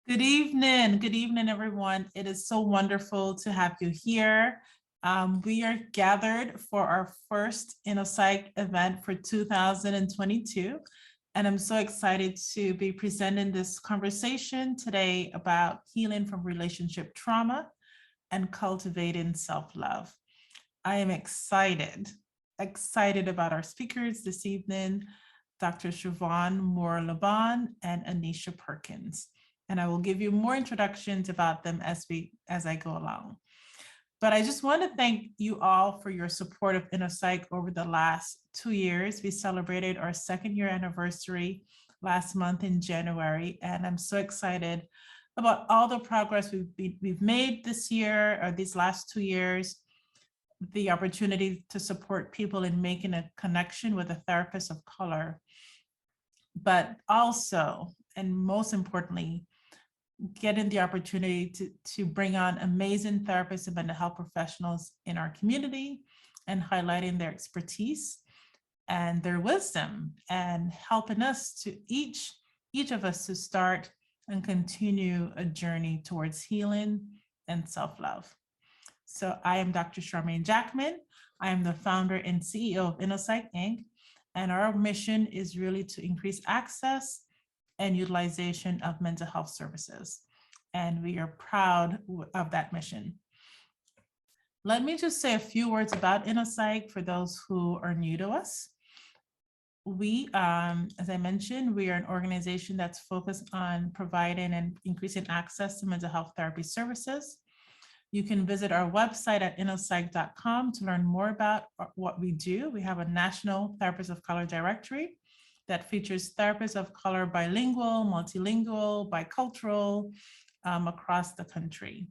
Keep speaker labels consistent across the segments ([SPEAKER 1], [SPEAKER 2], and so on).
[SPEAKER 1] Good evening, everyone. It is so wonderful to have you here. We are gathered for our first InnoPsych event for 2022, and I'm so excited to be presenting this conversation today about healing from relationship trauma and cultivating self-love. I am excited about our speakers this evening, Dr. Shavonne Moore-Lobban and Anisha Perkins. And I will give you more introductions about them as I go along. But I just want to thank you all for your support of InnoPsych over the last 2 years. We celebrated our 2nd year anniversary last month in January, and I'm so excited about all the progress we've made this year or these last 2 years, the opportunity to support people in making a connection with a therapist of color, but also, and most importantly, getting the opportunity to bring on amazing therapists and mental health professionals in our community and highlighting their expertise and their wisdom and helping us to each of us to start and continue a journey towards healing and self-love. So I am Dr. Charmaine Jackman. I am the founder and CEO of InnoPsych, Inc. And our mission is really to increase access and utilization of mental health services. And we are proud of that mission. Let me just say a few words about InnoPsych for those who are new to us. We, as I mentioned, we are an organization that's focused on providing and increasing access to mental health therapy services. You can visit our website at innopsych.com to learn more about what we do. We have a national Therapists of Color directory that features therapists of color, bilingual, multilingual, bicultural, across the country.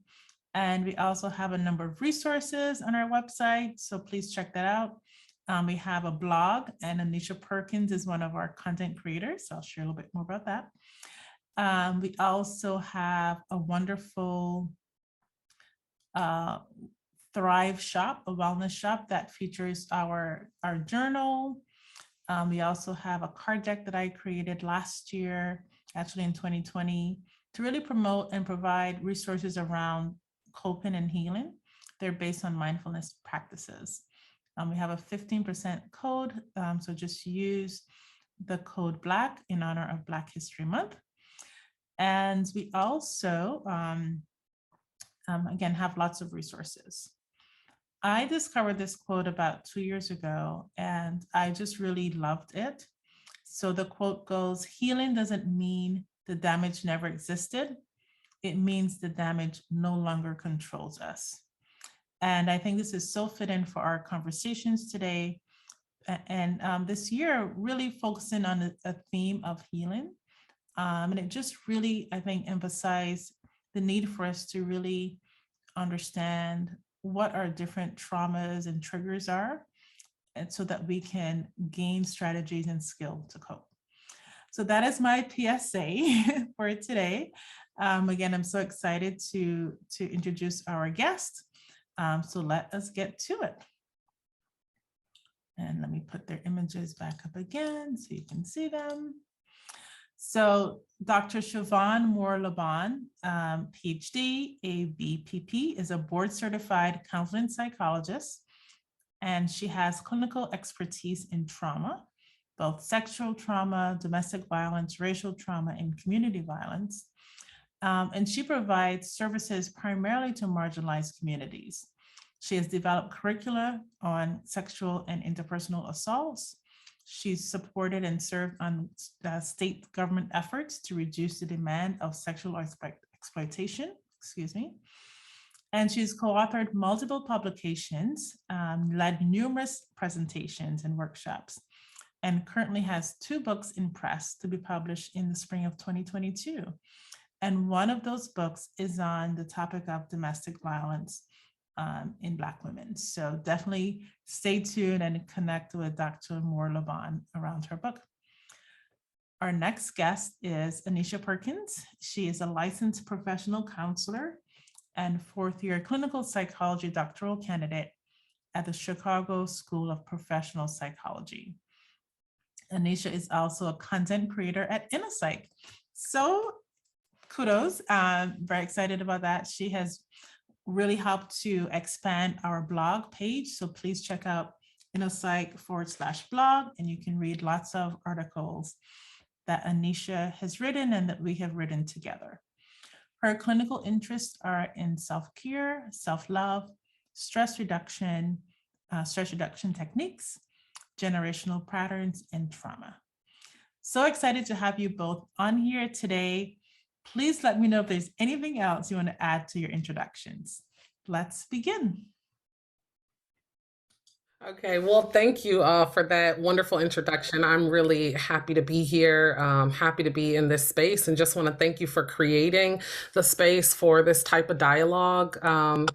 [SPEAKER 1] And we also have a number of resources on our website, so please check that out. We have a blog, and Anisha Perkins is one of our content creators, so I'll share a little bit more about that. We also have a wonderful Thrive shop, a wellness shop that features our journal. We also have a card deck that I created last year, actually in 2020, to really promote and provide resources around coping and healing. They're based on mindfulness practices. We have a 15% code, so just use the code BLACK in honor of Black History Month. And we also, again, have lots of resources. I discovered this quote about 2 years ago, and I just really loved it. So the quote goes, "Healing doesn't mean the damage never existed. It means the damage no longer controls us." And I think this is so fitting for our conversations today. And this year, really focusing on a theme of healing. And it just really, I think, emphasized the need for us to really understand what our different traumas and triggers are, and so that we can gain strategies and skill to cope. So that is my PSA for today. Again, I'm so excited to introduce our guest. So let us get to it. And let me put their images back up again so you can see them. So Dr. Shavonne Moore-Lobban, Ph.D, ABPP, is a board-certified counseling psychologist, and she has clinical expertise in trauma, both sexual trauma, domestic violence, racial trauma, and community violence. And she provides services primarily to marginalized communities. She has developed curricula on sexual and interpersonal assaults. She's supported and served on state government efforts to reduce the demand of sexual exploitation, And she's co-authored multiple publications, led numerous presentations and workshops, and currently has 2 books in press to be published in the spring of 2022. And one of those books is on the topic of domestic violence in Black women. So definitely stay tuned and connect with Dr. Moore-Lobban around her book. Our next guest is Anisha Perkins. She is a licensed professional counselor and 4th-year clinical psychology doctoral candidate at the Chicago School of Professional Psychology. Anisha is also a content creator at InnoPsych. So kudos. Very excited about that. She has really helped to expand our blog page. So please check out InnoPsych/blog, and you can read lots of articles that Anisha has written and that we have written together. Her clinical interests are in self-care, self-love, stress reduction techniques, generational patterns, and trauma. So excited to have you both on here today. Please let me know if there's anything else you want to add to your introductions. Let's begin.
[SPEAKER 2] Okay, well, thank you for that wonderful introduction. I'm really happy to be here, happy to be in this space, and just want to thank you for creating the space for this type of dialogue. I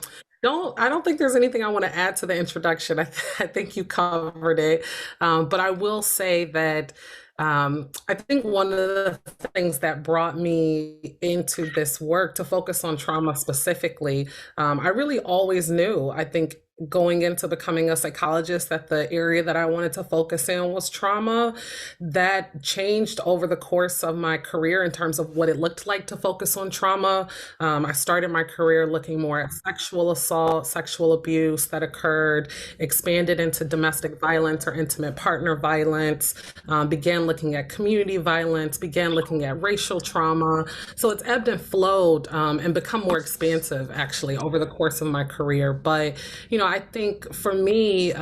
[SPEAKER 2] don't think there's anything I want to add to the introduction. I think you covered it. But I will say that I think one of the things that brought me into this work to focus on trauma specifically, I really always knew, I think, going into becoming a psychologist, that the area that I wanted to focus in was trauma. That changed over the course of my career in terms of what it looked like to focus on trauma. I started my career looking more at sexual assault, sexual abuse that occurred, expanded into domestic violence or intimate partner violence, began looking at community violence, began looking at racial trauma. So it's ebbed and flowed and become more expansive actually over the course of my career. But, I think for me,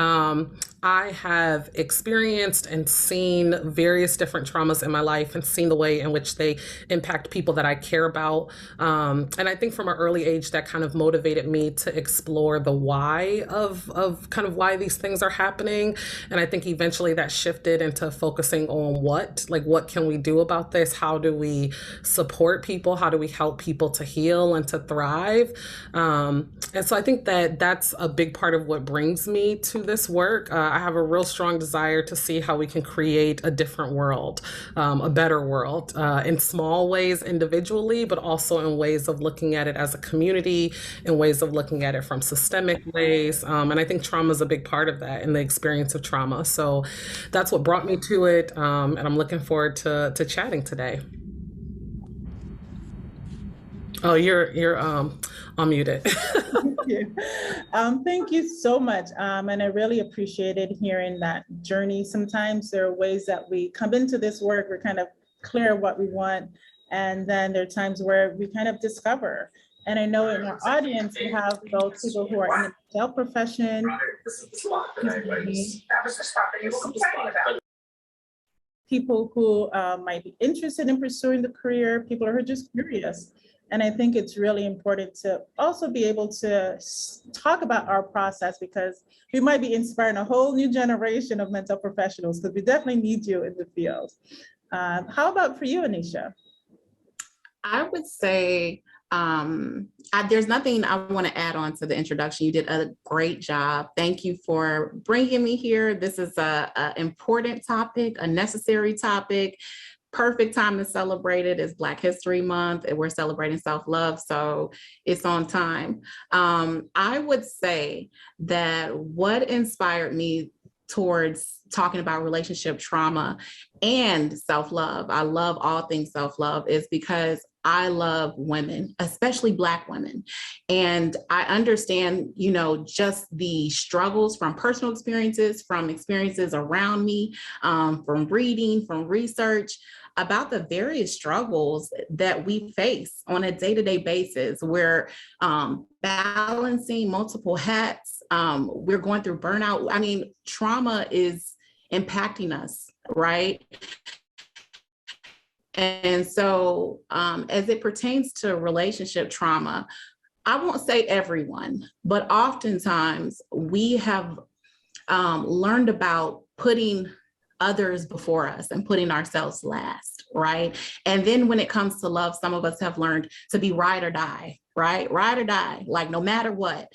[SPEAKER 2] I have experienced and seen various different traumas in my life and seen the way in which they impact people that I care about. And I think from an early age, that kind of motivated me to explore the why of kind of why these things are happening. And I think eventually that shifted into focusing on what can we do about this? How do we support people? How do we help people to heal and to thrive? And so I think that that's a big part of what brings me to this work. I have a real strong desire to see how we can create a different world, a better world, in small ways individually, but also in ways of looking at it as a community, in ways of looking at it from systemic ways. And I think trauma is a big part of that, and the experience of trauma. So that's what brought me to it. And I'm looking forward to chatting today. Oh, you're unmuted.
[SPEAKER 1] You. Thank you so much. And I really appreciated hearing that journey. Sometimes there are ways that we come into this work, we're kind of clear what we want. And then there are times where we kind of discover. And I know in our audience, we have those people who are in the health profession, people who might be interested in pursuing the career, people who are just curious. And I think it's really important to also be able to talk about our process, because we might be inspiring a whole new generation of mental professionals, because we definitely need you in the field. How about for you, Anisha?
[SPEAKER 3] I would say there's nothing I want to add on to the introduction. You did a great job. Thank you for bringing me here. This is an important topic, a necessary topic. Perfect time to celebrate it. It's Black History Month and we're celebrating self-love, so it's on time. I would say that what inspired me towards talking about relationship trauma and self-love, I love all things self-love, is because I love women, especially Black women. And I understand, just the struggles from personal experiences, from experiences around me, from reading, from research about the various struggles that we face on a day-to-day basis. We're balancing multiple hats. We're going through burnout. I mean, trauma is impacting us, right? And so as it pertains to relationship trauma, I won't say everyone, but oftentimes we have learned about putting others before us and putting ourselves last, right? And then when it comes to love, some of us have learned to be ride or die, right? Ride or die, like no matter what,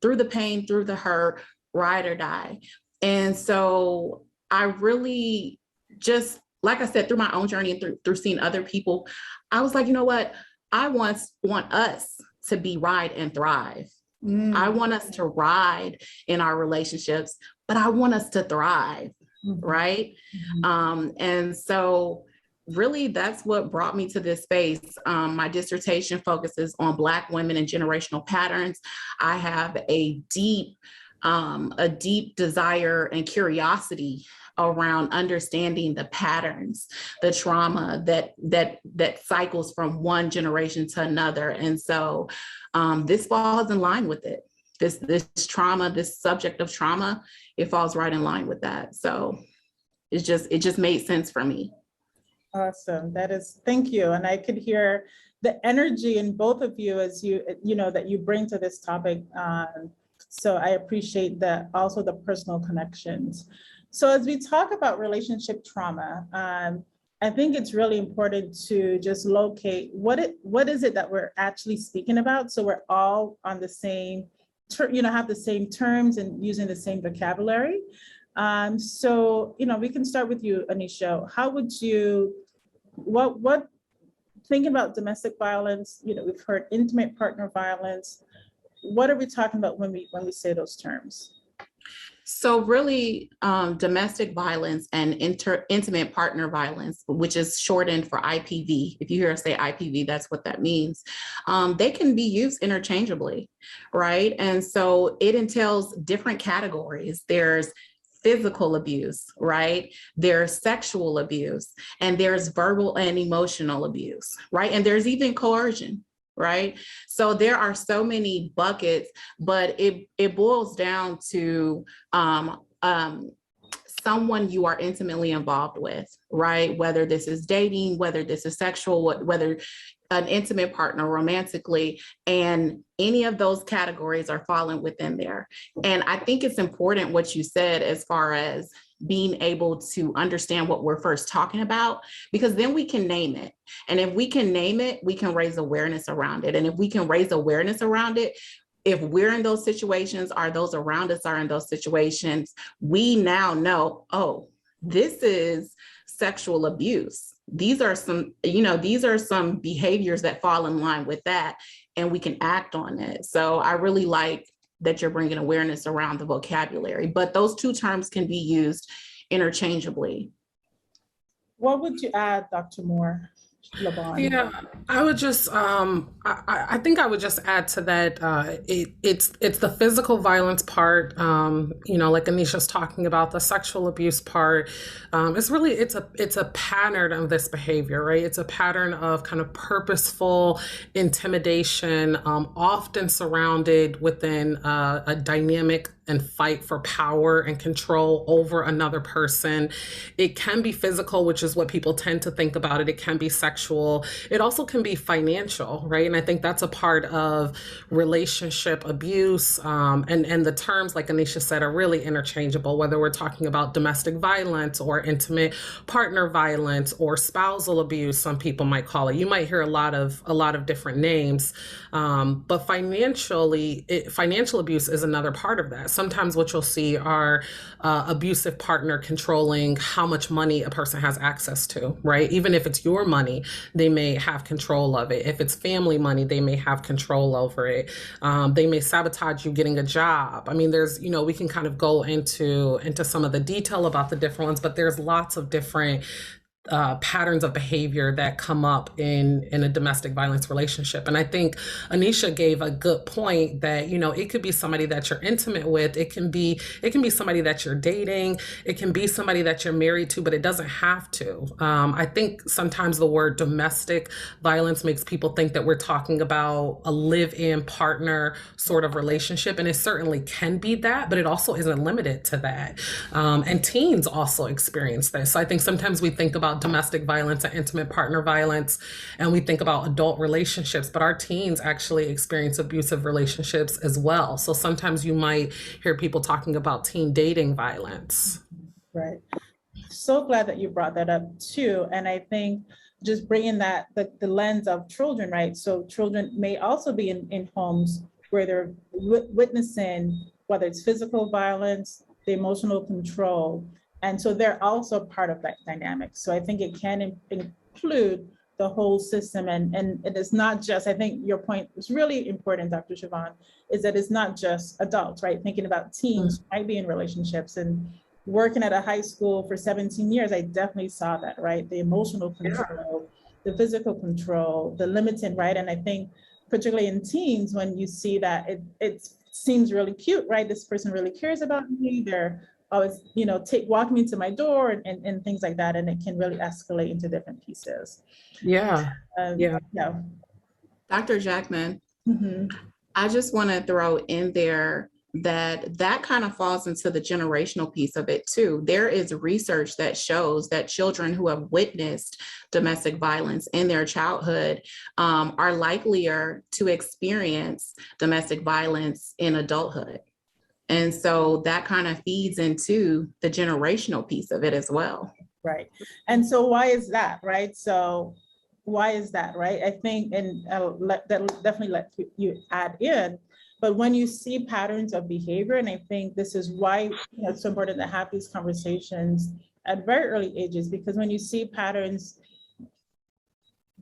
[SPEAKER 3] through the pain, through the hurt, ride or die. And so I really just, like I said, through my own journey and through seeing other people, I was like, you know what? I want us to be ride and thrive. I want us to ride in our relationships, but I want us to thrive, right? And so really, that's what brought me to this space. My dissertation focuses on Black women and generational patterns. I have a deep desire and curiosity around understanding the patterns, the trauma that cycles from one generation to another. And so this falls in line with it. This trauma, this subject of trauma, it falls right in line with that. So it just made sense for me.
[SPEAKER 1] Awesome. Thank you. And I could hear the energy in both of you as that you bring to this topic. So I appreciate that, also the personal connections. So as we talk about relationship trauma, I think it's really important to just locate what is it that we're actually speaking about, so we're all on the same, have the same terms and using the same vocabulary. So we can start with you, Anisha. How would you, what thinking about domestic violence? We've heard intimate partner violence. What are we talking about when we say those terms?
[SPEAKER 3] So really, domestic violence and intimate partner violence, which is shortened for IPV. If you hear us say IPV, that's what that means. They can be used interchangeably, right? And so it entails different categories. There's physical abuse, right? There's sexual abuse, and there's verbal and emotional abuse, right? And there's even coercion, right? So there are so many buckets, but it boils down to someone you are intimately involved with, right? Whether this is dating, whether this is sexual, whether an intimate partner romantically, and any of those categories are falling within there. And I think it's important what you said as far as being able to understand what we're first talking about, because then we can name it. And if we can name it, we can raise awareness around it. And if we can raise awareness around it, if we're in those situations, or those around us are in those situations, we now know, oh, this is sexual abuse. These are some behaviors that fall in line with that, and we can act on it. So I really like that you're bringing awareness around the vocabulary, but those two terms can be used interchangeably.
[SPEAKER 1] What would you add, Dr. Moore-Lobban?
[SPEAKER 2] Yeah, I would just, I think I would just add to that. It's the physical violence part. Like Anisha's talking about, the sexual abuse part. It's a pattern of this behavior, right? It's a pattern of kind of purposeful intimidation, often surrounded within a dynamic and fight for power and control over another person. It can be physical, which is what people tend to think about it. It can be sexual. It also can be financial, right? And I think that's a part of relationship abuse. And the terms, like Anisha said, are really interchangeable, whether we're talking about domestic violence or intimate partner violence or spousal abuse, some people might call it. You might hear a lot of different names. But financial abuse is another part of that. Sometimes what you'll see are abusive partner controlling how much money a person has access to, right? Even if it's your money, they may have control of it. If it's family money, they may have control over it. They may sabotage you getting a job. I mean, we can kind of go into some of the detail about the different ones, but there's lots of different patterns of behavior that come up in a domestic violence relationship. And I think Anisha gave a good point that, it could be somebody that you're intimate with. It can be somebody that you're dating. It can be somebody that you're married to, but it doesn't have to. I think sometimes the word domestic violence makes people think that we're talking about a live-in partner sort of relationship. And it certainly can be that, but it also isn't limited to that. And teens also experience this. So I think sometimes we think about domestic violence and intimate partner violence, and we think about adult relationships, but our teens actually experience abusive relationships as well. So sometimes you might hear people talking about teen dating violence.
[SPEAKER 1] Right. So glad that you brought that up too. And I think just bringing that, the lens of children, right? So children may also be in homes where they're witnessing, whether it's physical violence, the emotional control. And so they're also part of that dynamic. So I think it can include the whole system. And it is not just, I think your point was really important, Dr. Shavonne, is that it's not just adults, right? Thinking about teens who might be in relationships and working at a high school for 17 years, I definitely saw that, right? The emotional control, the physical control, the limiting, right? And I think particularly in teens, when you see that, it seems really cute, right? This person really cares about me. They're always, walk me to my door and things like that. And it can really escalate into different pieces.
[SPEAKER 2] Yeah.
[SPEAKER 1] Yeah.
[SPEAKER 3] Dr. Jackman,
[SPEAKER 1] Mm-hmm.
[SPEAKER 3] I just want to throw in there that kind of falls into the generational piece of it too. There is research that shows that children who have witnessed domestic violence in their childhood are likelier to experience domestic violence in adulthood. And so that kind of feeds into the generational piece of it as well.
[SPEAKER 1] Right. And so why is that, right? So why is that, right? I think, and that'll definitely let you add in, but when you see patterns of behavior, and I think this is why it's so important to have these conversations at very early ages, because when you see patterns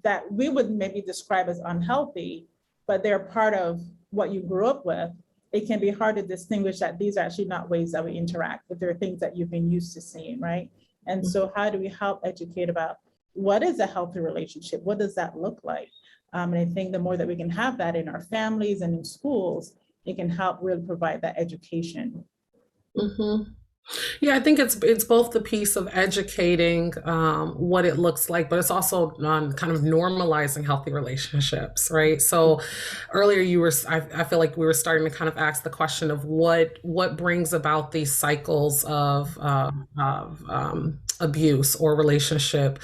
[SPEAKER 1] that we would maybe describe as unhealthy, but they're part of what you grew up with, it can be hard to distinguish that these are actually not ways that we interact, but they're things that you've been used to seeing, right? And so how do we help educate about what is a healthy relationship? What does that look like? And I think the more that we can have that in our families and in schools, it can help really provide that education.
[SPEAKER 2] Mm-hmm. Yeah, I think it's both the piece of educating what it looks like, but it's also kind of normalizing healthy relationships, right? So earlier I feel like we were starting to kind of ask the question of what brings about these cycles of abuse or relationship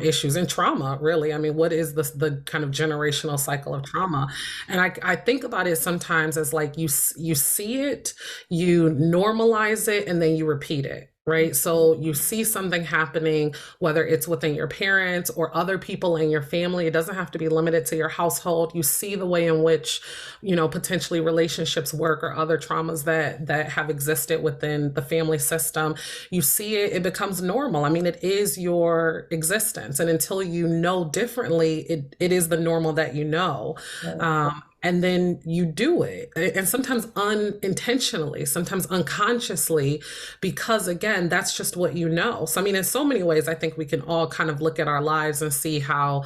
[SPEAKER 2] issues and trauma, really. I mean, what is the kind of generational cycle of trauma? And I think about it sometimes as like you see it, you normalize it, and then you repeat it, right? So you see something happening, whether it's within your parents or other people in your family. It doesn't have to be limited to your household. You see the way in which, potentially relationships work or other traumas that have existed within the family system. You see it, it becomes normal. I mean, it is your existence. And until you know differently, it is the normal that you know.
[SPEAKER 1] Right.
[SPEAKER 2] And then you do it, and sometimes unintentionally, sometimes unconsciously, because again, that's just what you know. So, I mean, in so many ways, I think we can all kind of look at our lives and see how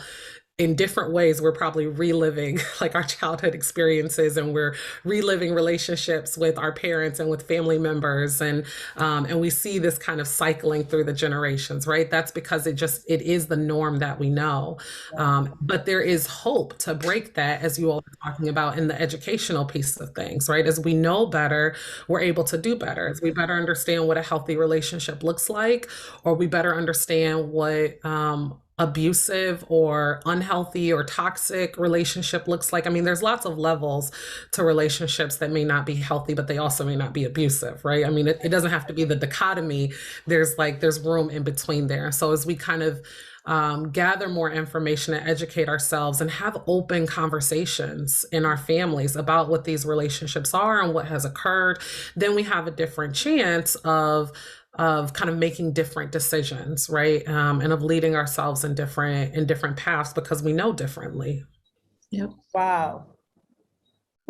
[SPEAKER 2] in different ways we're probably reliving like our childhood experiences, and we're reliving relationships with our parents and with family members, and we see this kind of cycling through the generations, right? That's because it is the norm that we know. But there is hope to break that, as you all are talking about in the educational piece of things, right? As we know better, we're able to do better. As we better understand what a healthy relationship looks like, or we better understand what abusive or unhealthy or toxic relationship looks like. I mean, there's lots of levels to relationships that may not be healthy, but they also may not be abusive, right? I mean, it doesn't have to be the dichotomy. There's room in between there. So as we kind of gather more information and educate ourselves and have open conversations in our families about what these relationships are and what has occurred, then we have a different chance of kind of making different decisions, right? And of leading ourselves in different paths because we know differently.
[SPEAKER 3] Yep.
[SPEAKER 1] Wow.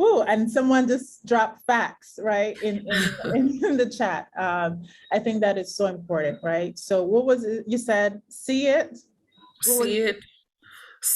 [SPEAKER 1] Ooh, and someone just dropped facts, right, in the chat. I think that is so important, right? So what was it you said? See it?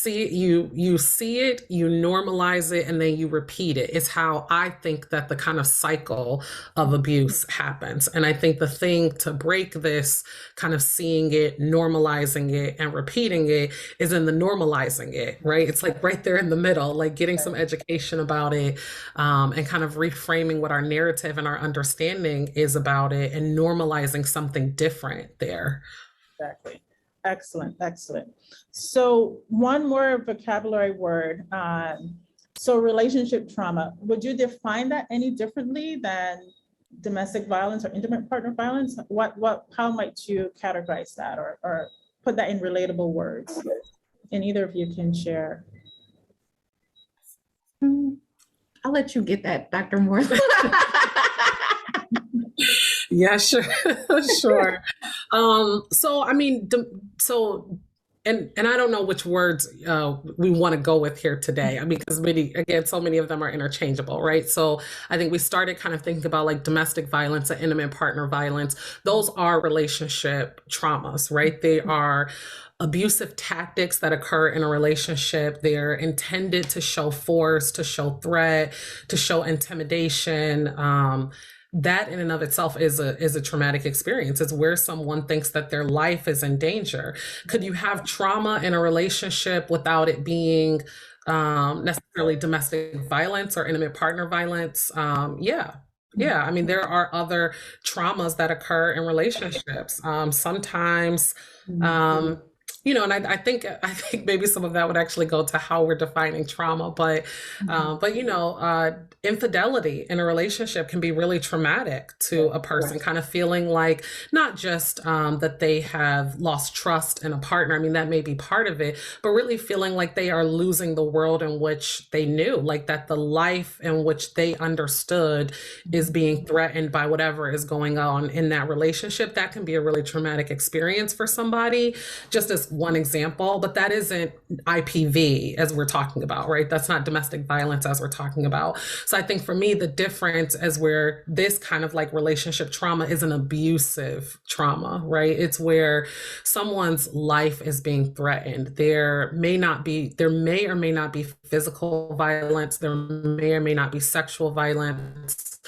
[SPEAKER 2] You see it, you normalize it, and then you repeat it. It's how I think that the kind of cycle of abuse happens. And I think the thing to break this kind of seeing it, normalizing it, and repeating it is in the normalizing it, right? It's like right there in the middle, like getting some education about it, and kind of reframing what our narrative and our understanding is about it, and normalizing something different there.
[SPEAKER 1] Exactly. Excellent, excellent. So one more vocabulary word. So relationship trauma, would you define that any differently than domestic violence or intimate partner violence? How might you categorize that or put that in relatable words? And either of you can share.
[SPEAKER 3] I'll let you get that, Dr. Moore.
[SPEAKER 2] Yeah, sure. Sure. So, I mean, so and I don't know which words we want to go with here today. I mean, because so many of them are interchangeable, right? So I think we started kind of thinking about like domestic violence and intimate partner violence. Those are relationship traumas, right? They are abusive tactics that occur in a relationship. They're intended to show force, to show threat, to show intimidation. That in and of itself is a traumatic experience. It's where someone thinks that their life is in danger. Could you have trauma in a relationship without it being necessarily domestic violence or intimate partner violence? Yeah. Yeah, I mean, there are other traumas that occur in relationships. Sometimes, and I think maybe some of that would actually go to how we're defining trauma, but infidelity in a relationship can be really traumatic to a person, kind of feeling like not just that they have lost trust in a partner. I mean, that may be part of it, but really feeling like they are losing the world in which they knew, like that the life in which they understood is being threatened by whatever is going on in that relationship. That can be a really traumatic experience for somebody, just as one example, but that isn't IPV as we're talking about, right? That's not domestic violence as we're talking about. So I think for me, the difference is where this kind of like relationship trauma is an abusive trauma, right? It's where someone's life is being threatened. There may or may not be physical violence. There may or may not be sexual violence.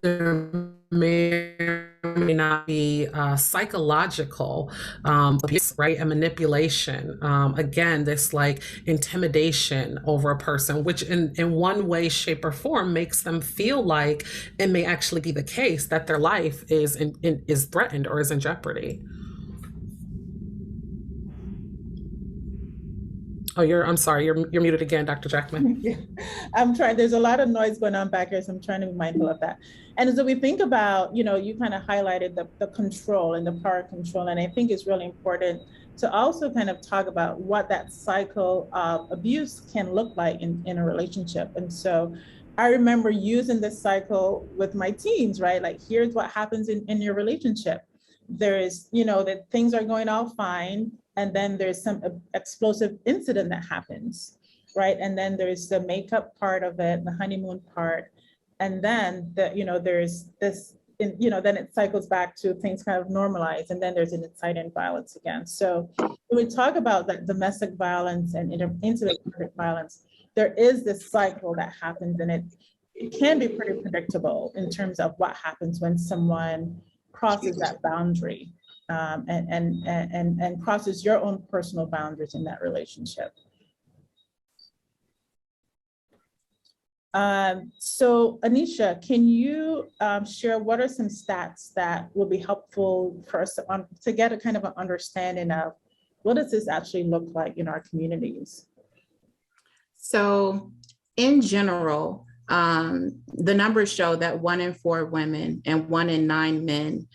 [SPEAKER 2] There may or may not be psychological abuse, right? And manipulation. Again, this like intimidation over a person, which in one way, shape, or form makes them feel like it may actually be the case that their life is threatened or is in jeopardy. Oh, I'm sorry, you're muted again, Dr. Jackman.
[SPEAKER 1] Yeah. I'm trying, there's a lot of noise going on back here, so I'm trying to be mindful of that. And so we think about, you kind of highlighted the control and the power control. And I think it's really important to also kind of talk about what that cycle of abuse can look like in a relationship. And so I remember using this cycle with my teens, right? Like, here's what happens in your relationship. There is, that things are going all fine. And then there's some explosive incident that happens, right? And then there's the makeup part of it, the honeymoon part. And then there's this, then it cycles back to things kind of normalize. And then there's an incitement violence again. So when we talk about that domestic violence and intimate violence, there is this cycle that happens, and it can be pretty predictable in terms of what happens when someone crosses that boundary. And crosses your own personal boundaries in that relationship. So Anisha, can you share what are some stats that will be helpful for us to get a kind of an understanding of what does this actually look like in our communities?
[SPEAKER 3] So in general, the numbers show that 1 in 4 women and 1 in 9 men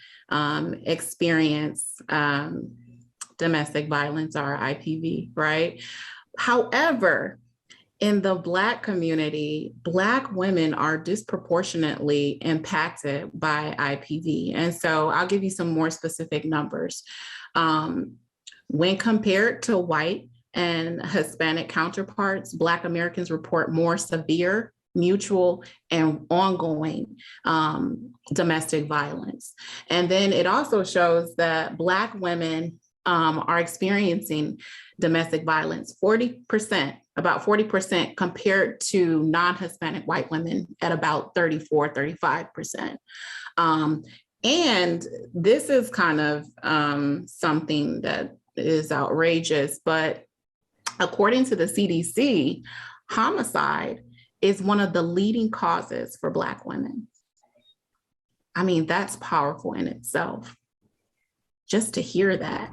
[SPEAKER 3] experience domestic violence or IPV, right? However, in the Black community, Black women are disproportionately impacted by IPV. And so I'll give you some more specific numbers. When compared to white and Hispanic counterparts, Black Americans report more severe, mutual, and ongoing domestic violence. And then it also shows that Black women are experiencing domestic violence, about 40% compared to non-Hispanic white women at about 35%. And this is kind of something that is outrageous, but according to the CDC, homicide is one of the leading causes for Black women. I mean, that's powerful in itself, just to hear that.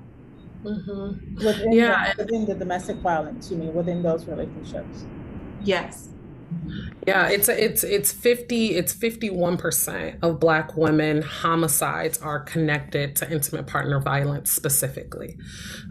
[SPEAKER 1] Mm-hmm. Within the domestic violence, you mean, within those relationships?
[SPEAKER 3] Yes.
[SPEAKER 2] Yeah, it's 51% of Black women homicides are connected to intimate partner violence specifically,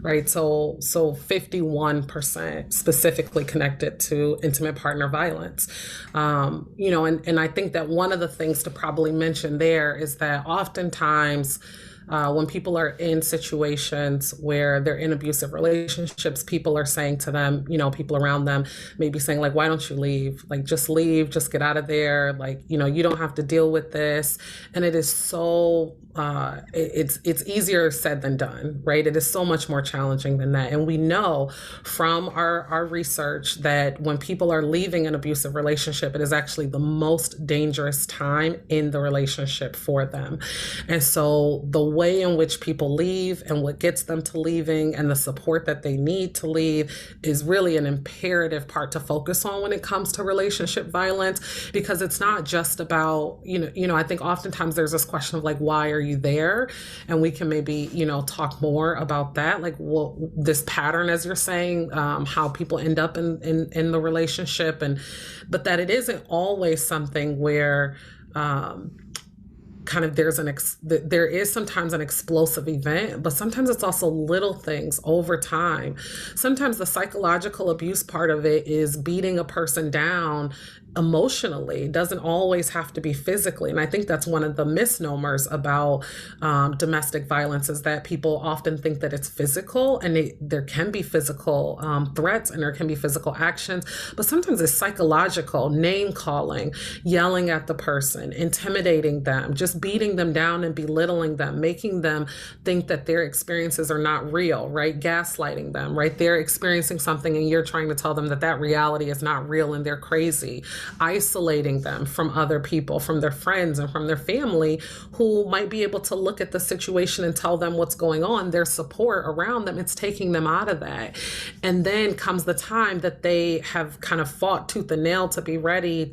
[SPEAKER 2] right? So 51% specifically connected to intimate partner violence. And I think that one of the things to probably mention there is that oftentimes when people are in situations where they're in abusive relationships, people are saying to them, you know, people around them maybe saying like, why don't you leave? Like, just leave, just get out of there. Like, you know, you don't have to deal with this. And it is so, it's easier said than done, right? It is so much more challenging than that. And we know from our research that when people are leaving an abusive relationship, it is actually the most dangerous time in the relationship for them. And so the way in which people leave and what gets them to leaving and the support that they need to leave is really an imperative part to focus on when it comes to relationship violence, because it's not just about, I think oftentimes there's this question of like, why are you there? And we can maybe, talk more about that, like this pattern, as you're saying, how people end up in the relationship, but that it isn't always something where kind of there is sometimes an explosive event, but sometimes it's also little things over time. Sometimes the psychological abuse part of it is beating a person down emotionally. It doesn't always have to be physically. And I think that's one of the misnomers about domestic violence, is that people often think that it's physical, and there can be physical threats and there can be physical actions, but sometimes it's psychological, name calling, yelling at the person, intimidating them, just beating them down and belittling them, making them think that their experiences are not real, right? Gaslighting them, right? They're experiencing something and you're trying to tell them that that reality is not real and they're crazy. Isolating them from other people, from their friends and from their family who might be able to look at the situation and tell them what's going on, their support around them. It's taking them out of that. And then comes the time that they have kind of fought tooth and nail to be ready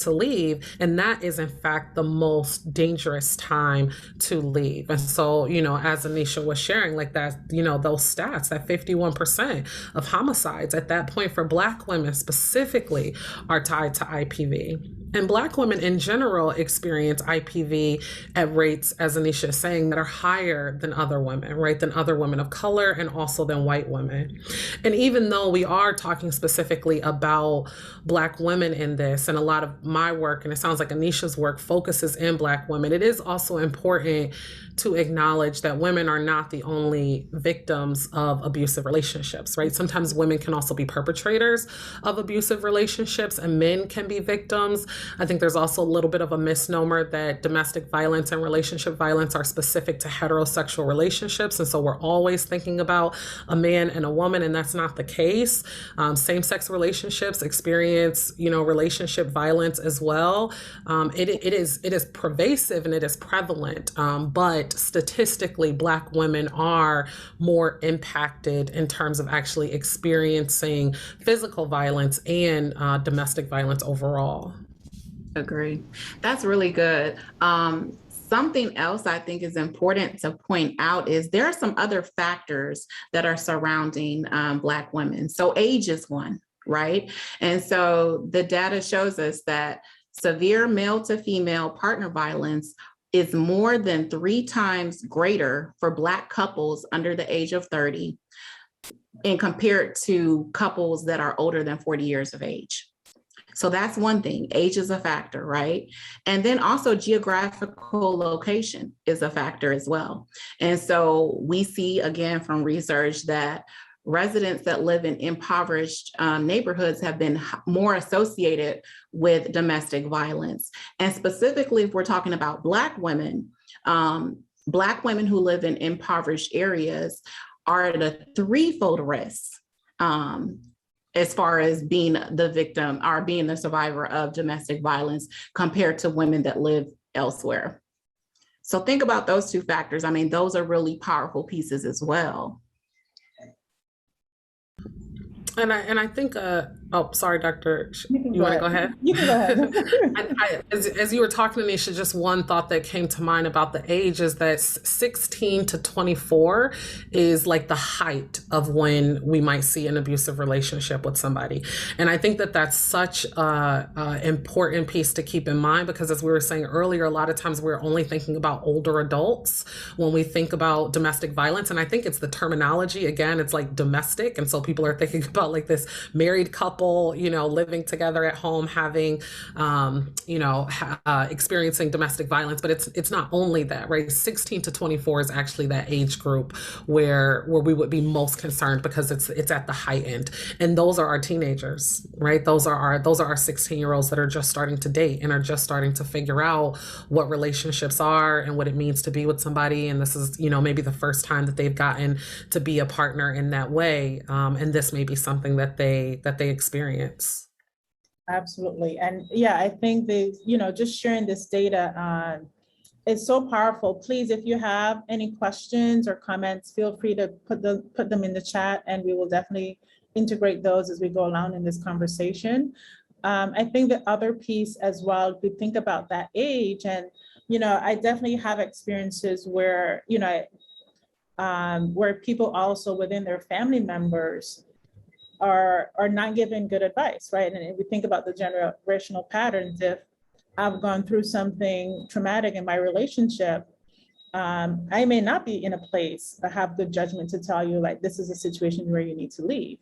[SPEAKER 2] to leave. And that is in fact the most dangerous time to leave. And so, as Anisha was sharing, like that, those stats, that 51% of homicides at that point for Black women specifically are tied to IPV. And Black women in general experience IPV at rates, as Anisha is saying, that are higher than other women, right? Than other women of color and also than white women. And even though we are talking specifically about Black women in this, and a lot of my work, and it sounds like Anisha's work, focuses in Black women, it is also important to acknowledge that women are not the only victims of abusive relationships, right? Sometimes women can also be perpetrators of abusive relationships, and men can be victims. I think there's also a little bit of a misnomer that domestic violence and relationship violence are specific to heterosexual relationships. And so we're always thinking about a man and a woman, and that's not the case. Same-sex relationships experience, relationship violence as well. It is pervasive and it is prevalent, but statistically, Black women are more impacted in terms of actually experiencing physical violence and domestic violence overall.
[SPEAKER 3] Agree. That's really good. Something else I think is important to point out is there are some other factors that are surrounding Black women. So age is one, right? And so the data shows us that severe male to female partner violence is more than 3 times greater for Black couples under the age of 30 and compared to couples that are older than 40 years of age. So that's one thing. Age is a factor, right? And then also geographical location is a factor as well. And so we see, again, from research that residents that live in impoverished neighborhoods have been more associated with domestic violence. And specifically, if we're talking about Black women who live in impoverished areas are at a 3-fold risk as far as being the victim or being the survivor of domestic violence compared to women that live elsewhere. So think about those 2 factors. I mean, those are really powerful pieces as well.
[SPEAKER 2] And I think, sorry, Dr. You want to go ahead?
[SPEAKER 1] You can go ahead.
[SPEAKER 2] As you were talking, Anisha, just one thought that came to mind about the age is that 16 to 24 is like the height of when we might see an abusive relationship with somebody. And I think that that's such an important piece to keep in mind, because as we were saying earlier, a lot of times we're only thinking about older adults when we think about domestic violence. And I think it's the terminology, again, it's like domestic. And so people are thinking about like this married couple couple, living together at home, having, experiencing domestic violence. But it's not only that, right? 16 to 24 is actually that age group where we would be most concerned, because it's at the high end. And those are our teenagers, right? Those are our 16-year-olds that are just starting to date and are just starting to figure out what relationships are and what it means to be with somebody. And this is, maybe the first time that they've gotten to be a partner in that way. And this may be something that they experience.
[SPEAKER 1] Absolutely. And yeah, I think just sharing this data is so powerful. Please, if you have any questions or comments, feel free to put them in the chat, and we will definitely integrate those as we go along in this conversation. I think the other piece as well, if we think about that age, and I definitely have experiences where where people also within their family members are not given good advice, right? And if we think about the generational patterns, if I've gone through something traumatic in my relationship, I may not be in a place to have good judgment to tell you, like, this is a situation where you need to leave.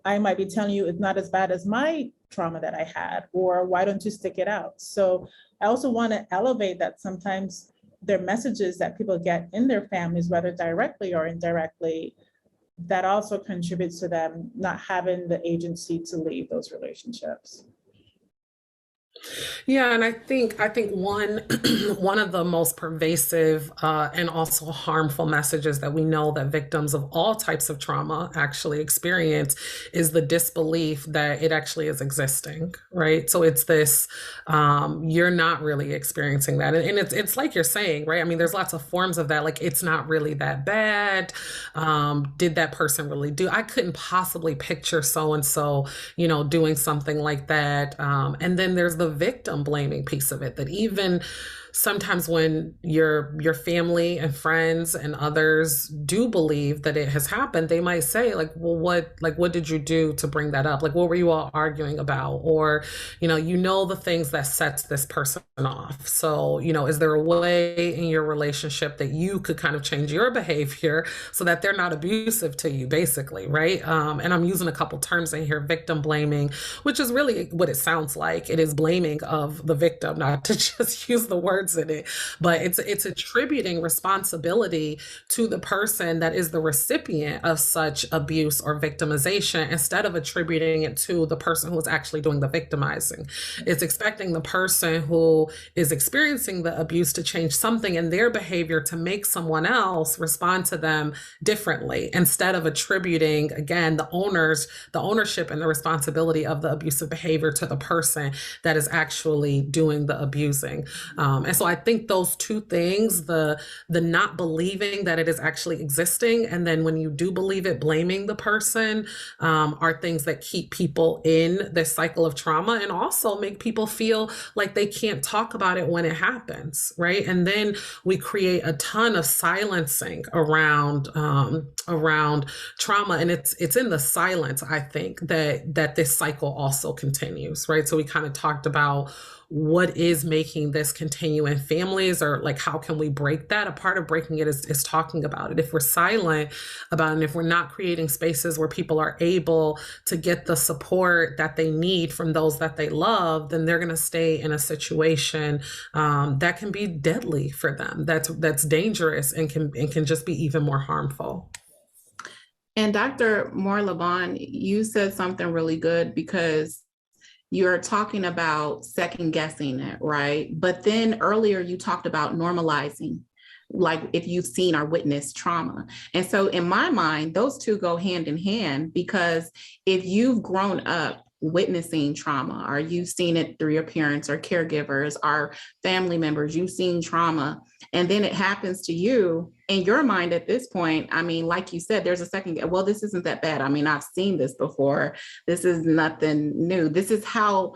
[SPEAKER 1] I might be telling you it's not as bad as my trauma that I had, or why don't you stick it out? So I also want to elevate that sometimes there are messages that people get in their families, whether directly or indirectly, that also contributes to them not having the agency to leave those relationships.
[SPEAKER 2] Yeah, and I think one one of the most pervasive and also harmful messages that we know that victims of all types of trauma actually experience is the disbelief that it actually is existing, right? So it's this, you're not really experiencing that. And it's like you're saying, right? I mean, there's lots of forms of that, like, it's not really that bad. Did that person really do? I couldn't possibly picture so-and-so, doing something like that. And then there's the victim blaming piece of it, that even sometimes when your family and friends and others do believe that it has happened, they might say, like, well, what did you do to bring that up? Like, what were you all arguing about? Or, the things that sets this person off. So, is there a way in your relationship that you could kind of change your behavior so that they're not abusive to you, basically, right? And I'm using a couple terms in here, victim blaming, which is really what it sounds like. It is blaming of the victim, not to just use the words in it, but it's attributing responsibility to the person that is the recipient of such abuse or victimization, instead of attributing it to the person who is actually doing the victimizing. It's expecting the person who is experiencing the abuse to change something in their behavior to make someone else respond to them differently, instead of attributing, again, the ownership and the responsibility of the abusive behavior to the person that is actually doing the abusing. And so I think those two things, the not believing that it is actually existing, and then when you do believe it, blaming the person, are things that keep people in this cycle of trauma, and also make people feel like they can't talk about it when it happens, right? And then we create a ton of silencing around trauma, and it's in the silence, I think, that this cycle also continues, right? So we kind of talked about what is making this continue in families, or like, how can we break that? A part of breaking it is talking about it. If we're silent about it, and if we're not creating spaces where people are able to get the support that they need from those that they love, then they're going to stay in a situation that can be deadly for them. That's dangerous and can just be even more harmful.
[SPEAKER 3] And Dr. Moore-Lobban, you said something really good, because you're talking about second guessing it, right? But then earlier you talked about normalizing, like if you've seen or witnessed trauma. And so in my mind, those two go hand in hand, because if you've grown up witnessing trauma, or you've seen it through your parents or caregivers or family members, you've seen trauma, and then it happens to you, in your mind at this point, I mean, like you said, there's a second, well, this isn't that bad. I mean, I've seen this before. This is nothing new. This is how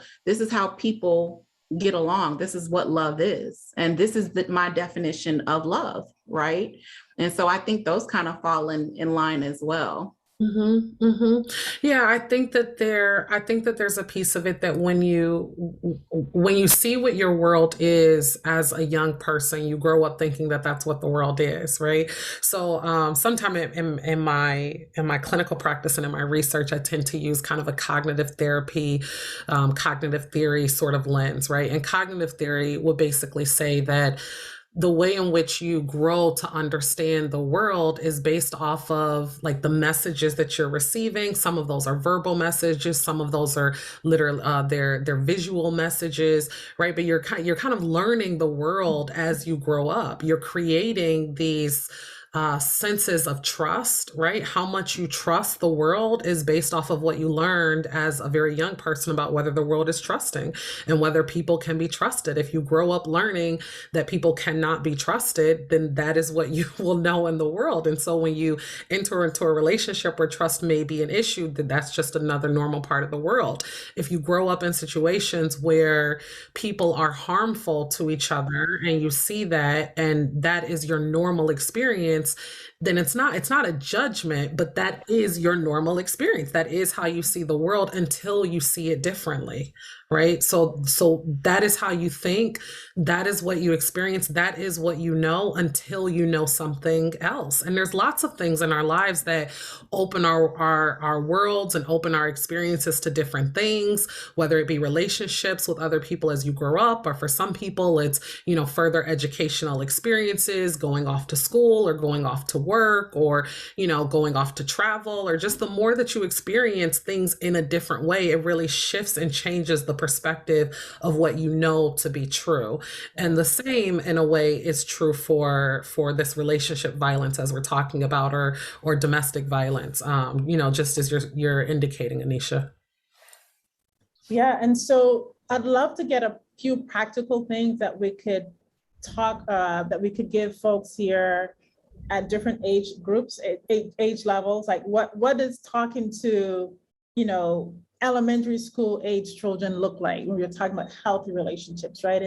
[SPEAKER 3] people get along. This is what love is. And this is my definition of love, right? And so I think those kind of fall in line as well.
[SPEAKER 2] Yeah, I think that there's a piece of it that when you see what your world is as a young person, you grow up thinking that that's what the world is, right? So, sometime in my clinical practice and in my research, I tend to use kind of a cognitive therapy, cognitive theory sort of lens, right? And cognitive theory would basically say that the way in which you grow to understand the world is based off of like the messages that you're receiving. Some of those are verbal messages, some of those are literal they're visual messages, right? But you're kind of learning the world as you grow up. You're creating these senses of trust, right? How much you trust the world is based off of what you learned as a very young person about whether the world is trusting and whether people can be trusted. If you grow up learning that people cannot be trusted, then that is what you will know in the world. And so when you enter into a relationship where trust may be an issue, then that's just another normal part of the world. If you grow up in situations where people are harmful to each other and you see that and that is your normal experience, then it's not a judgment, but that is your normal experience. That is how you see the world until you see it differently, right? So that is how you think, that is what you experience, that is what you know until you know something else. And there's lots of things in our lives that open our worlds and open our experiences to different things, whether it be relationships with other people as you grow up, or for some people it's, you know, further educational experiences, going off to school or going off to work, or, you know, going off to travel, or just the more that you experience things in a different way, it really shifts and changes the perspective of what you know to be true. And the same in a way is true for this relationship violence as we're talking about, or domestic violence, you know, just as you're indicating, Anisha.
[SPEAKER 1] Yeah, and so I'd love to get a few practical things that we could that we could give folks here at different age groups, age levels. Like what is talking to, you know, elementary school age children look like when we're talking about healthy relationships, right?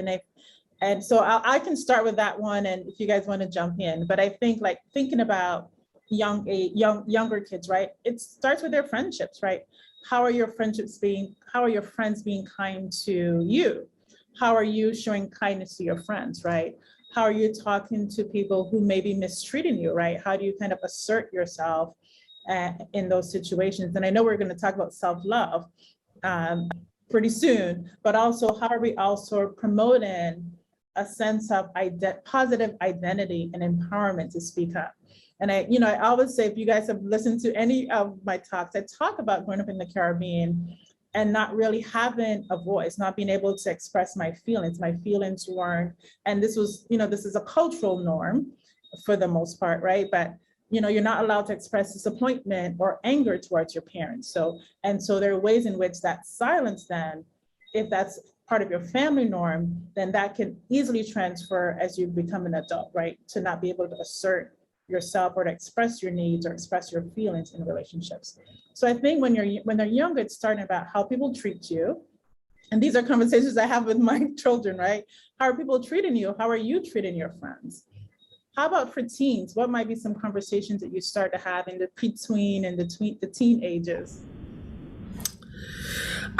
[SPEAKER 1] And so I can start with that one, and if you guys want to jump in. But I think like thinking about younger kids, right? It starts with their friendships, right? How are your friendships being? How are your friends being kind to you? How are you showing kindness to your friends, right? How are you talking to people who may be mistreating you, right? How do you kind of assert yourself in those situations? And I know we're going to talk about self-love pretty soon, but also how are we also promoting a sense of positive identity and empowerment to speak up? And I always say, if you guys have listened to any of my talks, I talk about growing up in the Caribbean and not really having a voice, not being able to express my feelings. My feelings weren't, and this is a cultural norm for the most part, right? But you're not allowed to express disappointment or anger towards your parents. So there are ways in which that silence then, if that's part of your family norm, then that can easily transfer as you become an adult, right? To not be able to assert yourself or to express your needs or express your feelings in relationships. So I think when they're younger, it's starting about how people treat you. And these are conversations I have with my children, right? How are people treating you? How are you treating your friends? How about for teens? What might be some conversations that you start to have in the pre-tween and the teen ages?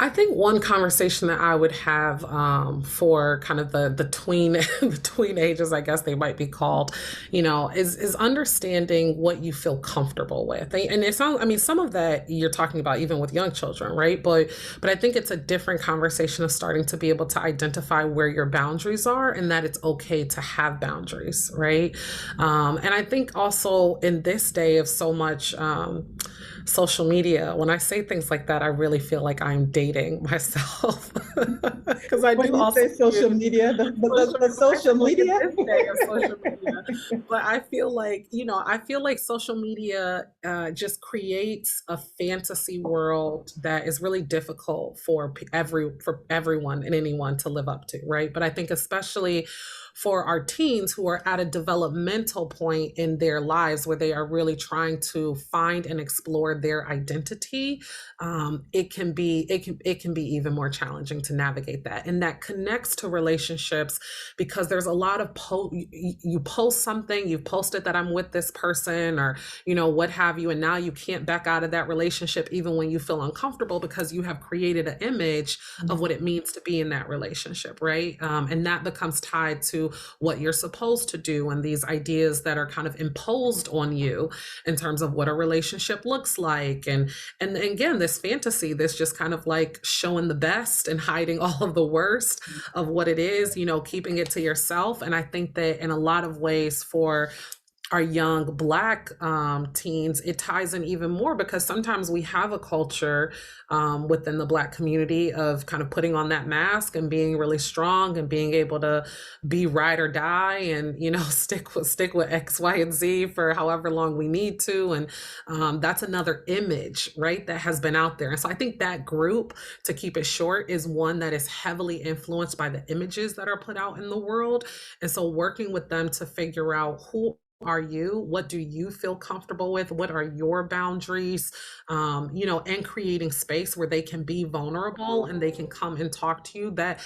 [SPEAKER 2] I think one conversation that I would have for kind of the tween the tween ages, I guess they might be called, you know, is understanding what you feel comfortable with. And it sounds, I mean, some of that you're talking about even with young children, right? But I think it's a different conversation of starting to be able to identify where your boundaries are and that it's okay to have boundaries, right? And I think also in this day of so much social media, when I say things like that, I really feel like I'm dating myself because I
[SPEAKER 1] When
[SPEAKER 2] do
[SPEAKER 1] you
[SPEAKER 2] also
[SPEAKER 1] say social media, the social media.
[SPEAKER 2] in this day of social media. But I feel like, you know, I feel like social media just creates a fantasy world that is really difficult for everyone and anyone to live up to, right? But I think especially for our teens who are at a developmental point in their lives where they are really trying to find and explore their identity, it can be even more challenging to navigate that. And that connects to relationships because there's a lot of you post something, you've posted that I'm with this person, or what have you, and now you can't back out of that relationship even when you feel uncomfortable because you have created an image of what it means to be in that relationship, right? And that becomes tied to what you're supposed to do and these ideas that are kind of imposed on you in terms of what a relationship looks like. And again, this fantasy, this just kind of like showing the best and hiding all of the worst of what it is, keeping it to yourself. And I think that in a lot of ways for our young Black teens, it ties in even more because sometimes we have a culture within the Black community of kind of putting on that mask and being really strong and being able to be ride or die and, stick with X, Y, and Z for however long we need to. And that's another image, right, that has been out there. And so I think that group, to keep it short, is one that is heavily influenced by the images that are put out in the world. And so working with them to figure out who are you? What do you feel comfortable with? What are your boundaries? And creating space where they can be vulnerable and they can come and talk to you. That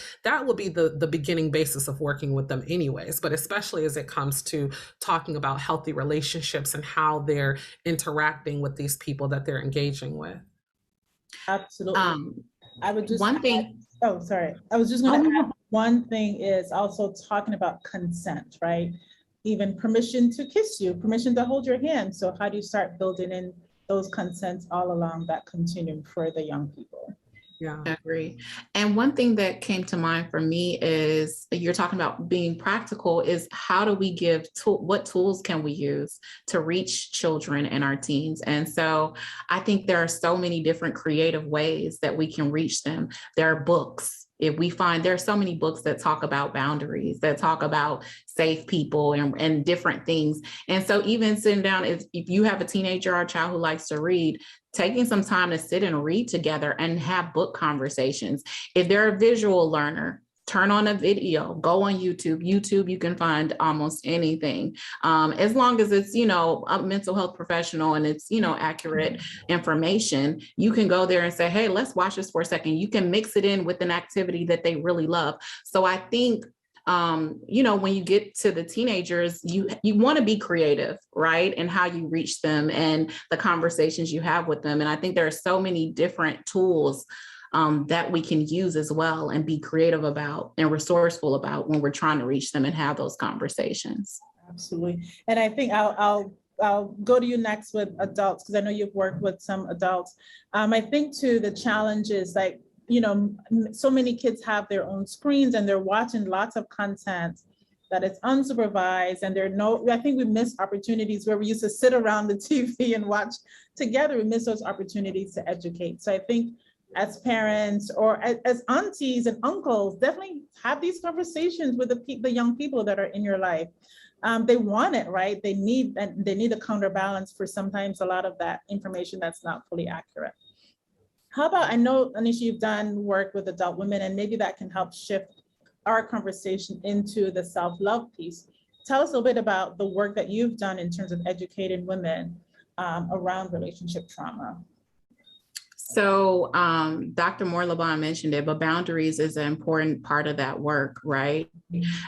[SPEAKER 2] will be the beginning basis of working with them anyways, but especially as it comes to talking about healthy relationships and how they're interacting with these people that they're engaging with.
[SPEAKER 1] Absolutely. I would just
[SPEAKER 3] one thing.
[SPEAKER 1] Oh, sorry. I was just going to add one thing is also talking about consent, right? Even permission to kiss you, permission to hold your hand. So how do you start building in those consents all along that continuum for the young people?
[SPEAKER 3] Yeah, I agree. And one thing that came to mind for me is you're talking about being practical is how do we give, what tools can we use to reach children and our teens? And so I think there are so many different creative ways that we can reach them. There are books. If we find there are so many books that talk about boundaries, that talk about safe people and different things. And so even sitting down, if you have a teenager or a child who likes to read, taking some time to sit and read together and have book conversations. If they're a visual learner, turn on a video, go on YouTube. YouTube, you can find almost anything. As long as it's, a mental health professional and it's, accurate information, you can go there and say, hey, let's watch this for a second. You can mix it in with an activity that they really love. So I think when you get to the teenagers, you want to be creative, right? And how you reach them and the conversations you have with them. And I think there are so many different tools that we can use as well and be creative about and resourceful about when we're trying to reach them and have those conversations.
[SPEAKER 1] Absolutely. And I think I'll go to you next with adults, because I know you've worked with some adults. I think too, the challenge is like, so many kids have their own screens and they're watching lots of content that is unsupervised, and I think we miss opportunities where we used to sit around the TV and watch together. We miss those opportunities to educate. So I think as parents or as aunties and uncles, definitely have these conversations with the young people that are in your life. They want it, right? They need a counterbalance for sometimes a lot of that information that's not fully accurate. How about, I know, Anisha, you've done work with adult women, and maybe that can help shift our conversation into the self-love piece. Tell us a little bit about the work that you've done in terms of educating women around relationship trauma.
[SPEAKER 3] So Dr. Moore-Lobban mentioned it, but boundaries is an important part of that work, right?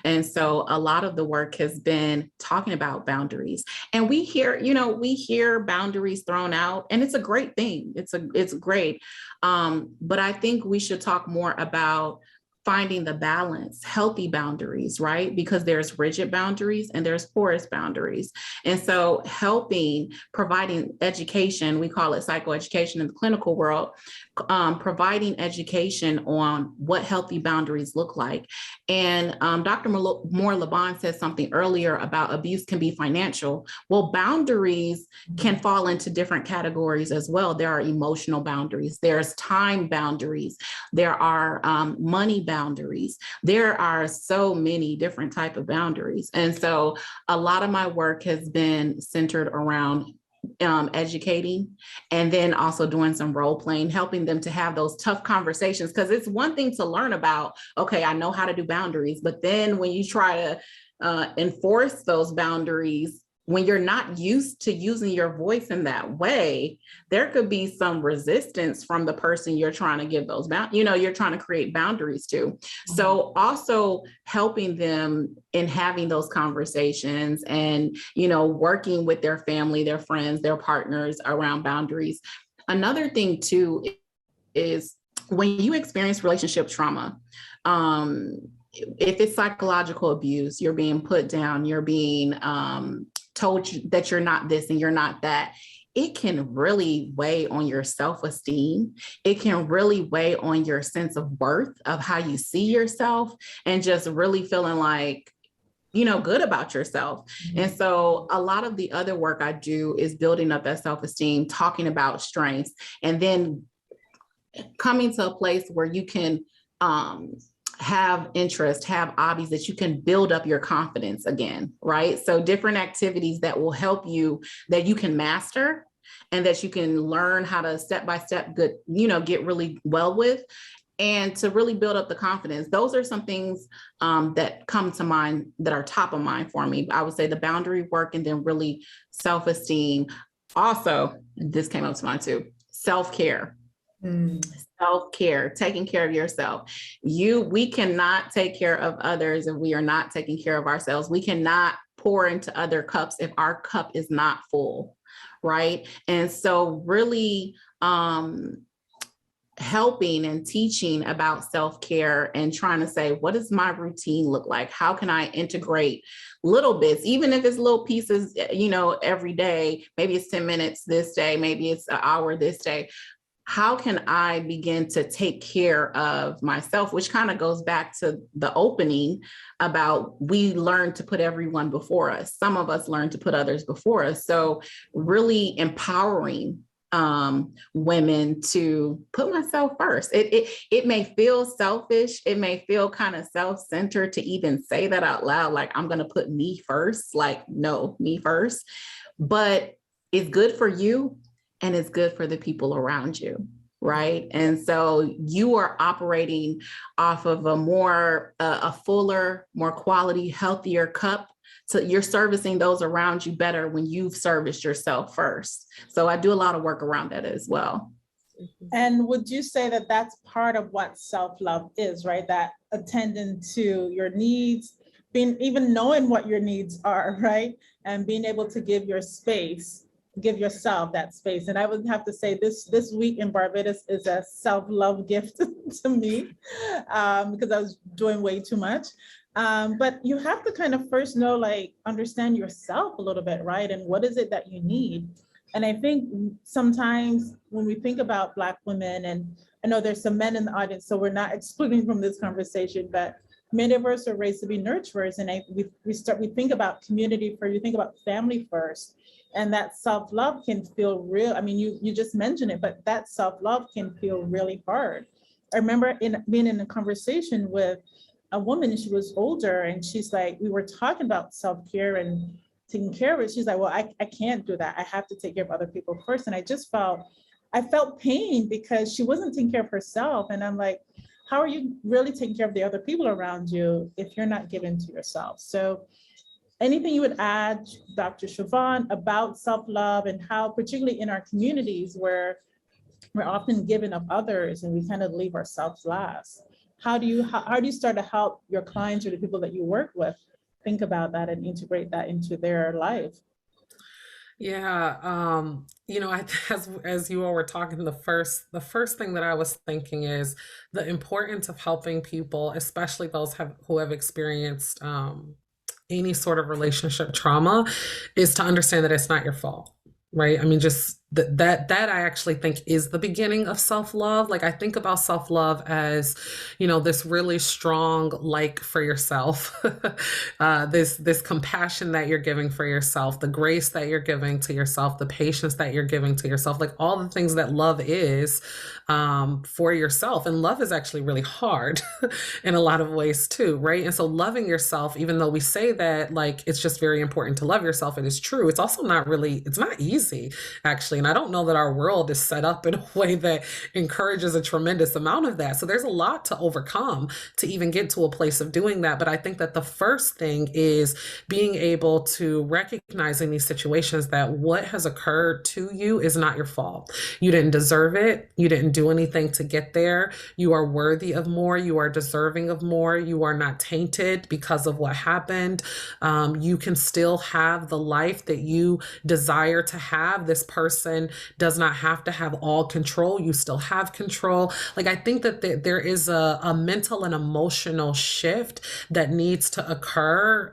[SPEAKER 3] And so a lot of the work has been talking about boundaries. And we hear boundaries thrown out, and it's a great thing. It's great. But I think we should talk more about finding the balance, healthy boundaries, right? Because there's rigid boundaries and there's porous boundaries. And so providing education, we call it psychoeducation in the clinical world, providing education on what healthy boundaries look like. And Dr. Moore-Lobban said something earlier about abuse can be financial. Well, boundaries can fall into different categories as well. There are emotional boundaries, there's time boundaries, there are money boundaries. There are so many different types of boundaries. And so a lot of my work has been centered around educating, and then also doing some role playing, helping them to have those tough conversations. Because it's one thing to learn about, okay, I know how to do boundaries, but then when you try to enforce those boundaries, when you're not used to using your voice in that way, there could be some resistance from the person you're trying to give those you're trying to create boundaries to. Mm-hmm. So also helping them in having those conversations and, working with their family, their friends, their partners around boundaries. Another thing too is when you experience relationship trauma, if it's psychological abuse, you're being put down, you're being told that you're not this and you're not that, it can really weigh on your self-esteem. It can really weigh on your sense of worth, of how you see yourself, and just really feeling like, good about yourself. Mm-hmm. And so a lot of the other work I do is building up that self-esteem, talking about strengths, and then coming to a place where you can have interest, have hobbies that you can build up your confidence again, right? So different activities that will help you, that you can master and that you can learn how to step-by-step get really well with, and to really build up the confidence. Those are some things that come to mind that are top of mind for me. I would say the boundary work, and then really self-esteem. Also, this came up to mind too, self-care. Self-care, taking care of yourself. We cannot take care of others if we are not taking care of ourselves. We cannot pour into other cups if our cup is not full, right? And so really helping and teaching about self-care and trying to say, what does my routine look like? How can I integrate little bits, even if it's little pieces, every day? Maybe it's 10 minutes this day, maybe it's an hour this day. How can I begin to take care of myself? Which kind of goes back to the opening about we learn to put everyone before us. Some of us learn to put others before us. So really empowering women to put myself first. It may feel selfish. It may feel kind of self-centered to even say that out loud, like I'm going to put me first, like, no, me first. But it's good for you. And it's good for the people around you, right? And so you are operating off of a fuller, more quality, healthier cup. So you're servicing those around you better when you've serviced yourself first. So I do a lot of work around that as well.
[SPEAKER 1] And would you say that that's part of what self-love is, right? That attending to your needs, even knowing what your needs are, right? And being able to give yourself that space. And I would have to say this week in Barbados is a self-love gift to me because I was doing way too much. But you have to kind of first know, understand yourself a little bit, right? And what is it that you need? And I think sometimes when we think about Black women, and I know there's some men in the audience, so we're not excluding from this conversation, but many of us are raised to be nurturers. And we think about community first, you think about family first. And that self-love can feel real. I mean, you just mentioned it, but that self-love can feel really hard. I remember being in a conversation with a woman, and she was older, and she's like, we were talking about self-care and taking care of it. She's like, well, I can't do that. I have to take care of other people first. And I felt pain because she wasn't taking care of herself. And I'm like, how are you really taking care of the other people around you if you're not giving to yourself? So anything you would add, Dr. Shavonne, about self-love and how, particularly in our communities where we're often giving of others and we kind of leave ourselves last, how do you start to help your clients or the people that you work with think about that and integrate that into their life?
[SPEAKER 2] Yeah, as you all were talking, the first thing that I was thinking is the importance of helping people, especially those who have experienced any sort of relationship trauma, is to understand that it's not your fault, right? I mean, just that I actually think is the beginning of self-love. Like I think about self-love as, this really strong like for yourself, this compassion that you're giving for yourself, the grace that you're giving to yourself, the patience that you're giving to yourself, like all the things that love is for yourself. And love is actually really hard in a lot of ways too, right? And so loving yourself, even though we say that like it's just very important to love yourself, it is true. It's also it's not easy actually. And I don't know that our world is set up in a way that encourages a tremendous amount of that. So there's a lot to overcome to even get to a place of doing that. But I think that the first thing is being able to recognize in these situations that what has occurred to you is not your fault. You didn't deserve it. You didn't do anything to get there. You are worthy of more. You are deserving of more. You are not tainted because of what happened. You can still have the life that you desire to have. This person does not have to have all control. You still have control. Like, I think that there is a mental and emotional shift that needs to occur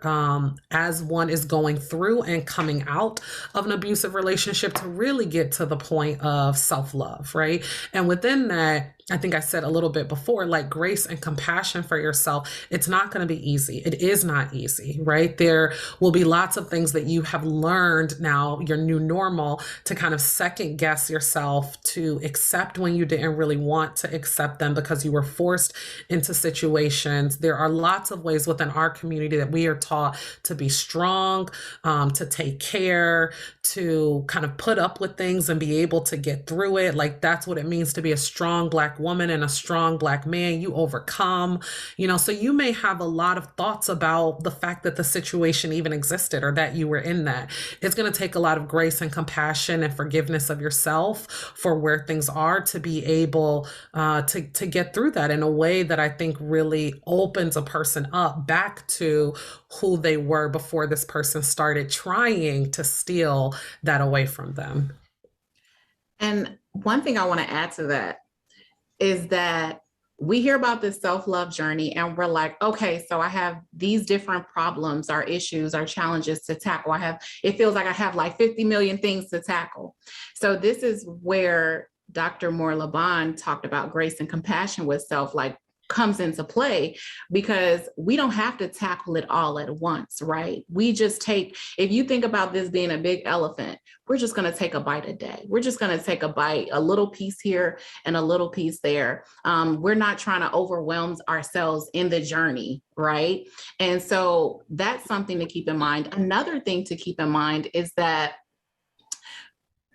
[SPEAKER 2] as one is going through and coming out of an abusive relationship to really get to the point of self-love, right? And within that, I think I said a little bit before, like grace and compassion for yourself, it's not going to be easy. It is not easy, right? There will be lots of things that you have learned now, your new normal, to kind of second guess yourself, to accept when you didn't really want to accept them because you were forced into situations. There are lots of ways within our community that we are taught to be strong, to take care, to kind of put up with things and be able to get through it. Like that's what it means to be a strong Black woman and a strong Black man. You overcome, so you may have a lot of thoughts about the fact that the situation even existed or that you were in that. It's going to take a lot of grace and compassion and forgiveness of yourself for where things are to be able to get through that in a way that I think really opens a person up back to who they were before this person started trying to steal that away from them.
[SPEAKER 3] And one thing I want to add to that is that we hear about this self-love journey and we're like, okay, so I have these different problems, our issues, our challenges to tackle. It feels like I have like 50 million things to tackle. So this is where Dr. Moore-Lobban talked about grace and compassion with self, like comes into play, because we don't have to tackle it all at once, right? We just if you think about this being a big elephant, we're just going to take a bite a day. We're just going to take a bite, a little piece here and a little piece there. We're not trying to overwhelm ourselves in the journey, right? And so that's something to keep in mind. Another thing to keep in mind is that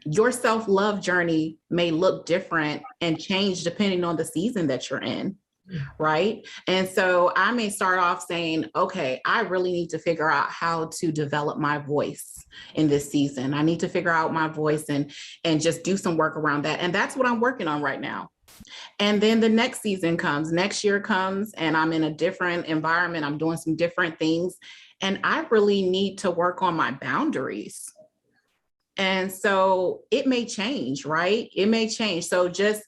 [SPEAKER 3] your self-love journey may look different and change depending on the season that you're in. Right. And so I may start off saying, okay, I really need to figure out how to develop my voice in this season. I need to figure out my voice and just do some work around that. And that's what I'm working on right now. And then the next season comes, next year comes, and I'm in a different environment. I'm doing some different things. And I really need to work on my boundaries. And so it may change, right? It may change. So just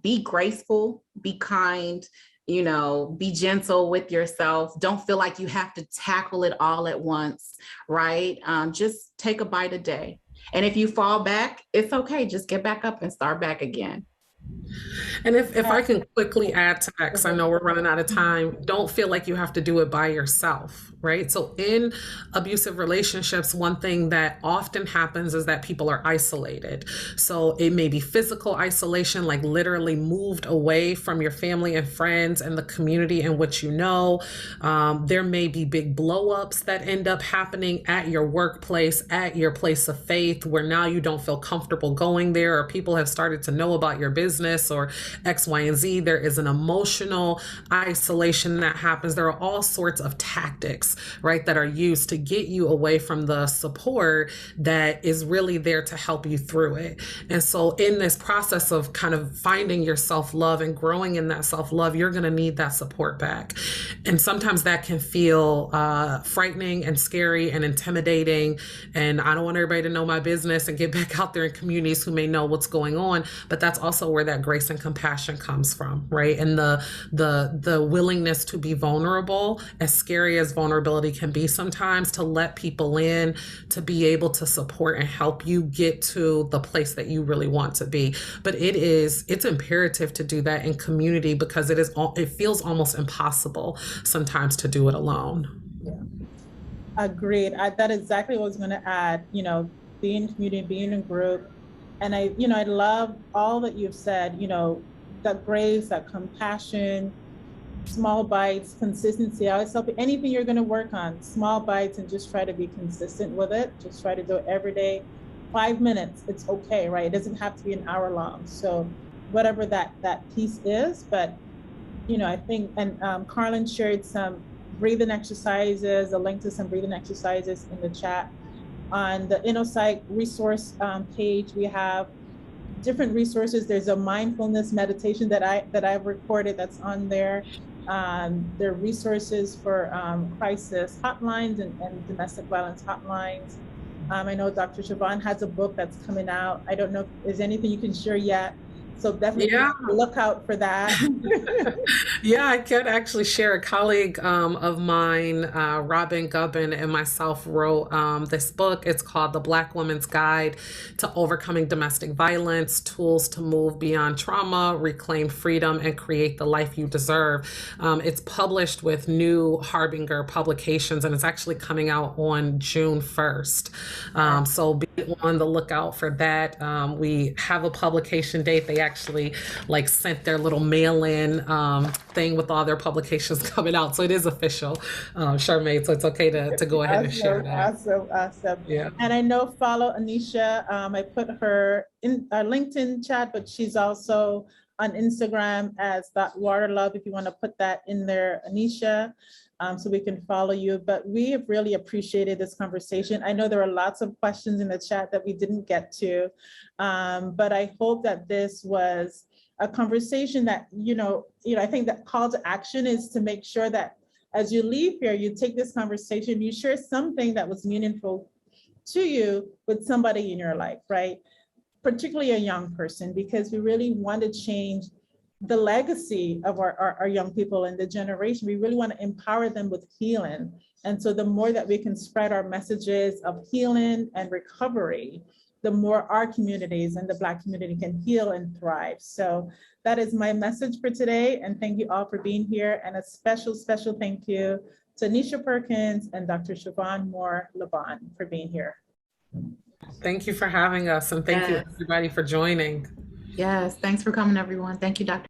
[SPEAKER 3] be graceful, be kind, be gentle with yourself. Don't feel like you have to tackle it all at once, right? Just take a bite a day. And if you fall back, it's okay. Just get back up and start back again.
[SPEAKER 2] And if I can quickly add to that, because I know we're running out of time, don't feel like you have to do it by yourself, right? So in abusive relationships, one thing that often happens is that people are isolated. So it may be physical isolation, like literally moved away from your family and friends and the community in which you know. There may be big blowups that end up happening at your workplace, at your place of faith, where now you don't feel comfortable going there, or people have started to know about your business or X, Y, and Z. There is an emotional isolation that happens. There are all sorts of tactics, right, that are used to get you away from the support that is really there to help you through it. And so in this process of kind of finding your self-love and growing in that self-love, you're going to need that support back. And sometimes that can feel frightening and scary and intimidating. And I don't want everybody to know my business and get back out there in communities who may know what's going on. But that's also where where that grace and compassion comes from, right? And the willingness to be vulnerable, as scary as vulnerability can be sometimes, to let people in, to be able to support and help you get to the place that you really want to be. But it's imperative to do that in community, because it feels almost impossible sometimes to do it alone.
[SPEAKER 1] Yeah. Agreed. That is exactly what I was going to add, being in community, being in group. And I love all that you've said, that grace, that compassion, small bites, consistency. I always tell people, anything you're going to work on, small bites, and just try to be consistent with it. Just try to do it every day. 5 minutes, it's okay, right? It doesn't have to be an hour long. So whatever that piece is, but I think, and Carlin shared some breathing exercises, a link to some breathing exercises in the chat. On the InnoPsych resource page, we have different resources. There's a mindfulness meditation that I've recorded that's on there. There are resources for crisis hotlines and domestic violence hotlines. I know Dr. Shavonne has a book that's coming out. I don't know if there's anything you can share yet. So definitely look out for that.
[SPEAKER 2] Yeah, I could actually share. A colleague of mine, Robin Gubbin, and myself wrote this book. It's called The Black Woman's Guide to Overcoming Domestic Violence, Tools to Move Beyond Trauma, Reclaim Freedom, and Create the Life You Deserve. It's published with New Harbinger Publications, and it's actually coming out on June 1st. So be on the lookout for that. We have a publication date. They actually sent their little mail-in thing with all their publications coming out. So it is official, Charmaine, so it's okay to go ahead and share that.
[SPEAKER 1] Awesome.
[SPEAKER 2] Yeah.
[SPEAKER 1] And I know, follow Anisha. I put her in our LinkedIn chat, but she's also on Instagram as @waterlove, if you want to put that in there, Anisha, so we can follow you. But we have really appreciated this conversation. I know there are lots of questions in the chat that we didn't get to, but I hope that this was a conversation that, I think that call to action is to make sure that as you leave here, you take this conversation, you share something that was meaningful to you with somebody in your life, right? Particularly a young person, because we really want to change the legacy of our young people and the generation. We really want to empower them with healing. And so the more that we can spread our messages of healing and recovery, the more our communities and the Black community can heal and thrive. So that is my message for today. And thank you all for being here. And a special, special thank you to Anisha Perkins and Dr. Shavonne Moore-Lobban for being here.
[SPEAKER 2] Thank you for having us. And thank you everybody for joining.
[SPEAKER 3] Yes, thanks for coming, everyone. Thank you, Dr.